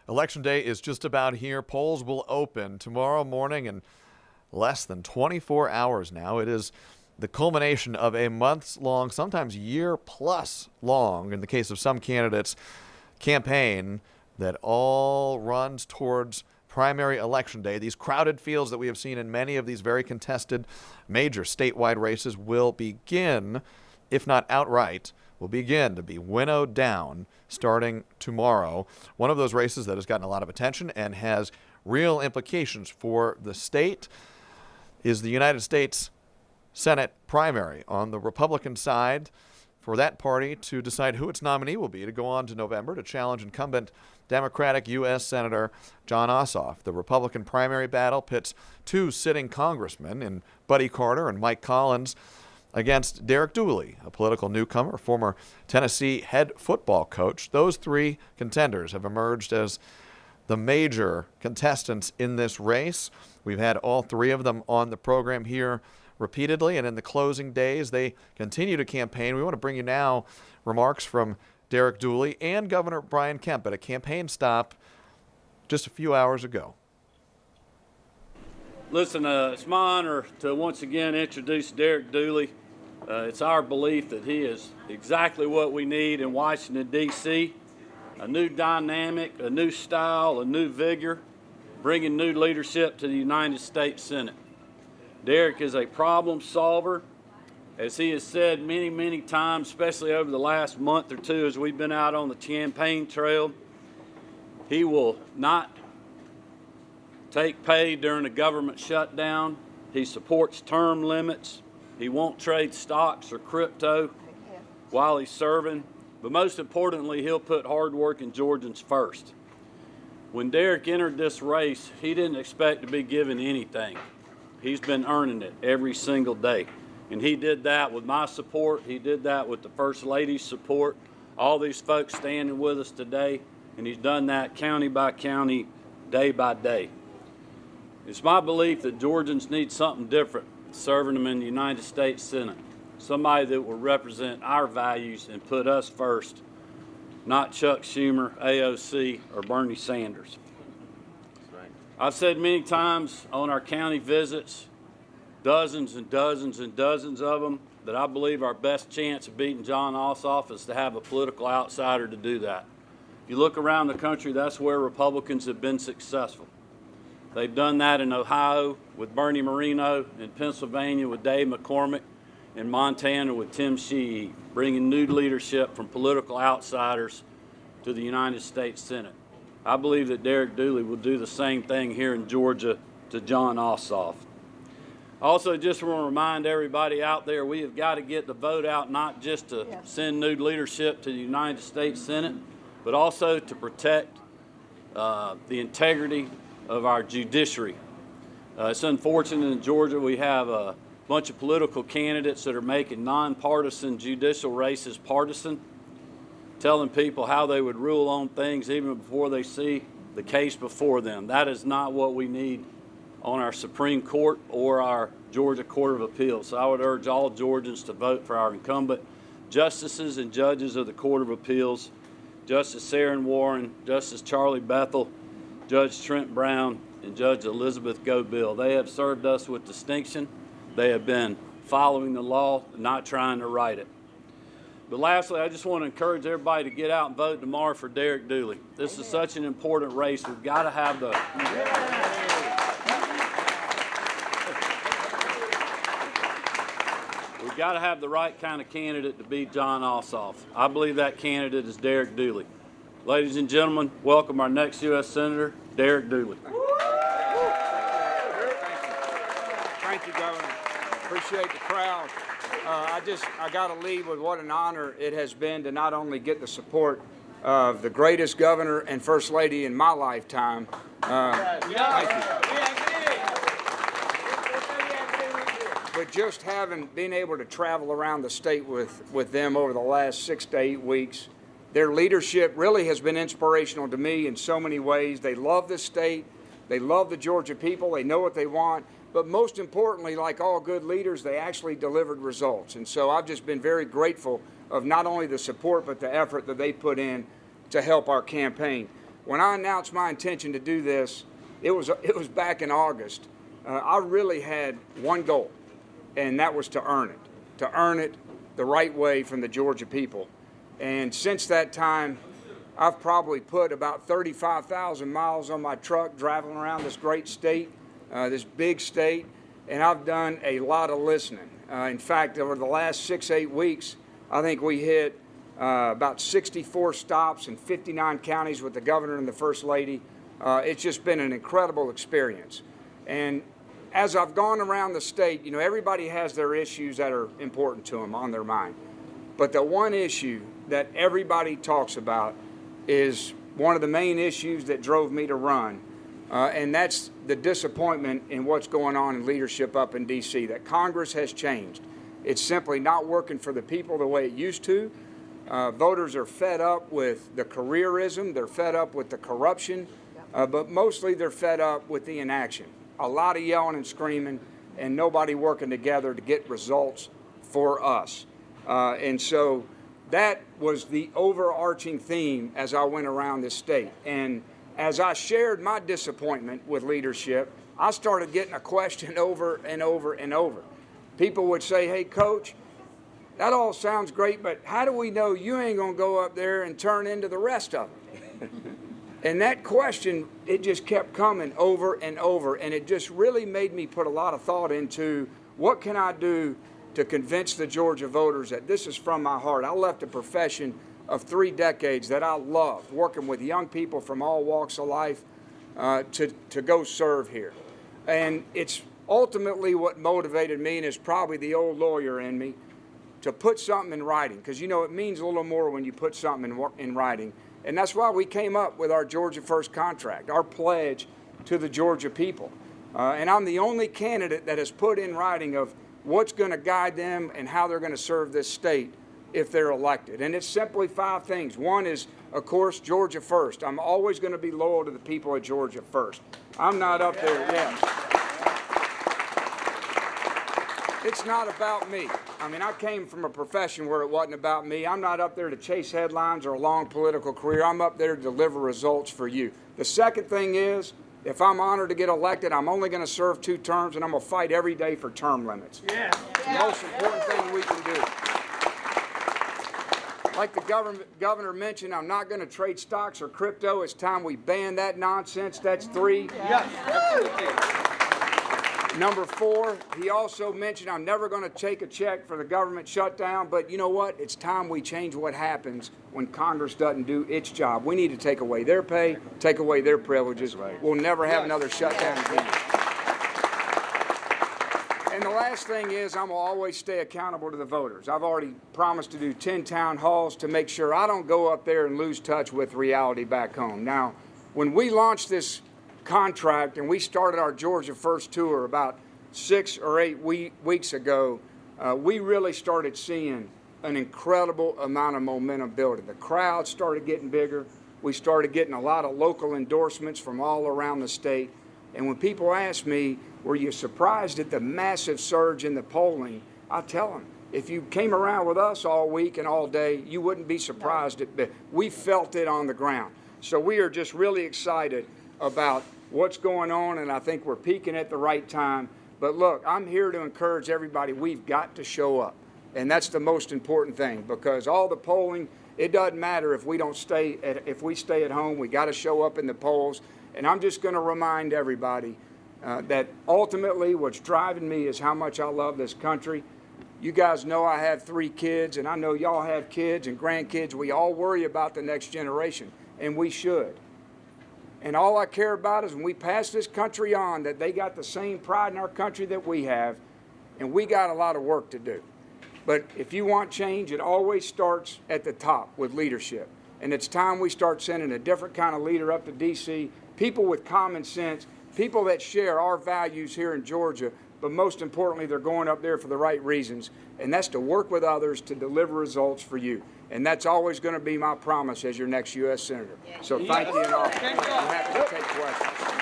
Election day is just about here. Polls will open tomorrow morning in less than 24 hours now. It is the culmination of a months-long, sometimes year-plus long, in the case of some candidates, campaign that all runs towards primary election day. These crowded fields that we have seen in many of these very contested major statewide races will begin, if not outright, will begin to be winnowed down starting tomorrow. One of those races that has gotten a lot of attention and has real implications for the state is the United States Senate primary on the Republican side, for that party to decide who its nominee will be to go on to November to challenge incumbent Democratic U.S. Senator Jon Ossoff. The Republican primary battle pits two sitting congressmen in Buddy Carter and Mike Collins against Derek Dooley, a political newcomer, former Tennessee head football coach. Those three contenders have emerged as the major contestants in this race. We've had all three of them on the program here repeatedly, and in the closing days, they continue to campaign. We want to bring you now remarks from Derek Dooley and Governor Brian Kemp at a campaign stop just a few hours ago. Listen, it's my honor to once again introduce Derek Dooley. It's our belief that he is exactly what we need in Washington, D.C., a new dynamic, a new style, a new vigor, bringing new leadership to the United States Senate. Derek is a problem solver, as he has said many, many times, especially over the last month or two as we've been out on the campaign trail. He will not take pay during a government shutdown. He supports term limits. He won't trade stocks or crypto while he's serving. But most importantly, he'll put hardworking Georgians first. When Derek entered this race, he didn't expect to be given anything. He's been earning it every single day. And he did that with my support. He did that with the First Lady's support, all these folks standing with us today. And he's done that county by county, day by day. It's my belief that Georgians need something different serving them in the United States Senate. Somebody that will represent our values and put us first, not Chuck Schumer, AOC, or Bernie Sanders. I've said many times on our county visits, dozens and dozens and dozens of them, that I believe our best chance of beating Jon Ossoff is to have a political outsider to do that. If you look around the country, that's where Republicans have been successful. They've done that in Ohio with Bernie Moreno, in Pennsylvania with Dave McCormick, in Montana with Tim Sheehy, bringing new leadership from political outsiders to the United States Senate. I believe that Derek Dooley will do the same thing here in Georgia to Jon Ossoff. Also, just want to remind everybody out there, we have got to get the vote out, not just to send new leadership to the United States Senate, but also to protect the integrity of our judiciary. It's unfortunate in Georgia we have a bunch of political candidates that are making nonpartisan judicial races partisan, telling people how they would rule on things even before they see the case before them. That is not what we need on our Supreme Court or our Georgia Court of Appeals. So I would urge all Georgians to vote for our incumbent justices and judges of the Court of Appeals, Justice Saren Warren, Justice Charlie Bethel, Judge Trent Brown, and Judge Elizabeth Gobill. They have served us with distinction. They have been following the law, not trying to write it. But lastly, I just want to encourage everybody to get out and vote tomorrow for Derek Dooley. This is such an important race. We've got to have the we've got to have the right kind of candidate to beat Jon Ossoff. I believe that candidate is Derek Dooley. Ladies and gentlemen, welcome our next U.S. Senator, Derek Dooley. Thank you, Governor. Appreciate the crowd. I got to leave with what an honor it has been to not only get the support of the greatest governor and First Lady in my lifetime. Thank you. But just being able to travel around the state with them over the last 6 to 8 weeks, their leadership really has been inspirational to me in so many ways. They love this state. They love the Georgia people. They know what they want. But most importantly, like all good leaders, they actually delivered results. And so I've just been very grateful of not only the support, but the effort that they put in to help our campaign. when I announced my intention to do this, it was back in August. I really had one goal, and that was to earn it the right way from the Georgia people. And since that time, I've probably put about 35,000 miles on my truck traveling around this great state, this big state, and I've done a lot of listening. In fact, over the last 6-8 weeks, I think we hit about 64 stops in 59 counties with the governor and the first lady. It's just been an incredible experience. And as I've gone around the state, you know, everybody has their issues that are important to them on their mind. But the one issue that everybody talks about is one of the main issues that drove me to run, and that's the disappointment in what's going on in leadership up in D.C., that Congress has changed. It's simply not working for the people the way it used to. Voters are fed up with the careerism, they're fed up with the corruption, but mostly they're fed up with the inaction. A lot of yelling and screaming and nobody working together to get results for us. And so that was the overarching theme as I went around this state. And as I shared my disappointment with leadership, I started getting a question over and over and over. People would say, hey, Coach, that all sounds great, but how do we know you ain't going to go up there and turn into the rest of them? And that question, it just kept coming over and over, and it just really made me put a lot of thought into what can I do to convince the Georgia voters that this is from my heart. I left a profession of 3 decades that I loved, working with young people from all walks of life to go serve here. And it's ultimately what motivated me, and it's probably the old lawyer in me, to put something in writing, because, you know, it means a little more when you put something in writing. And that's why we came up with our Georgia First contract, our pledge to the Georgia people. And I'm the only candidate that has put in writing of what's going to guide them and how they're going to serve this state if they're elected. And it's simply 5 things. One is, of course, Georgia First. I'm always going to be loyal to the people of Georgia first. I'm not up there yet. It's not about me. I mean, I came from a profession where it wasn't about me. I'm not up there to chase headlines or a long political career. I'm up there to deliver results for you. The second thing is, if I'm honored to get elected, I'm only going to serve 2 terms, and I'm going to fight every day for term limits. Yeah. It's the most important thing we can do. Like the governor mentioned, I'm not going to trade stocks or crypto. It's time we ban that nonsense. That's 3. Yes, absolutely. Number 4, he also mentioned I'm never going to take a check for the government shutdown, but you know what? It's time we change what happens when Congress doesn't do its job. We need to take away their pay, take away their privileges. We'll never have another shutdown again. And the last thing is, I'm going to always stay accountable to the voters. I've already promised to do 10 town halls to make sure I don't go up there and lose touch with reality back home. Now, when we launched this contract and we started our Georgia First tour about 6 or 8 weeks ago, we really started seeing an incredible amount of momentum building. The crowd started getting bigger. We started getting a lot of local endorsements from all around the state. And when people ask me, were you surprised at the massive surge in the polling? I tell them, if you came around with us all week and all day, you wouldn't be surprised at it. We felt it on the ground. So we are just really excited about what's going on, and I think we're peaking at the right time. But look, I'm here to encourage everybody. We've got to show up, and that's the most important thing, because all the polling, it doesn't matter if we stay at home. We got to show up in the polls. And I'm just going to remind everybody that ultimately what's driving me is how much I love this country. You guys know I have 3 kids, and I know y'all have kids and grandkids. We all worry about the next generation, and we should. And all I care about is when we pass this country on, that they got the same pride in our country that we have, and we got a lot of work to do. But if you want change, it always starts at the top with leadership. And it's time we start sending a different kind of leader up to D.C., people with common sense, people that share our values here in Georgia, but most importantly, they're going up there for the right reasons, and that's to work with others to deliver results for you. And that's always going to be my promise as your next U.S. Senator. So thank you, and I'm happy to take questions.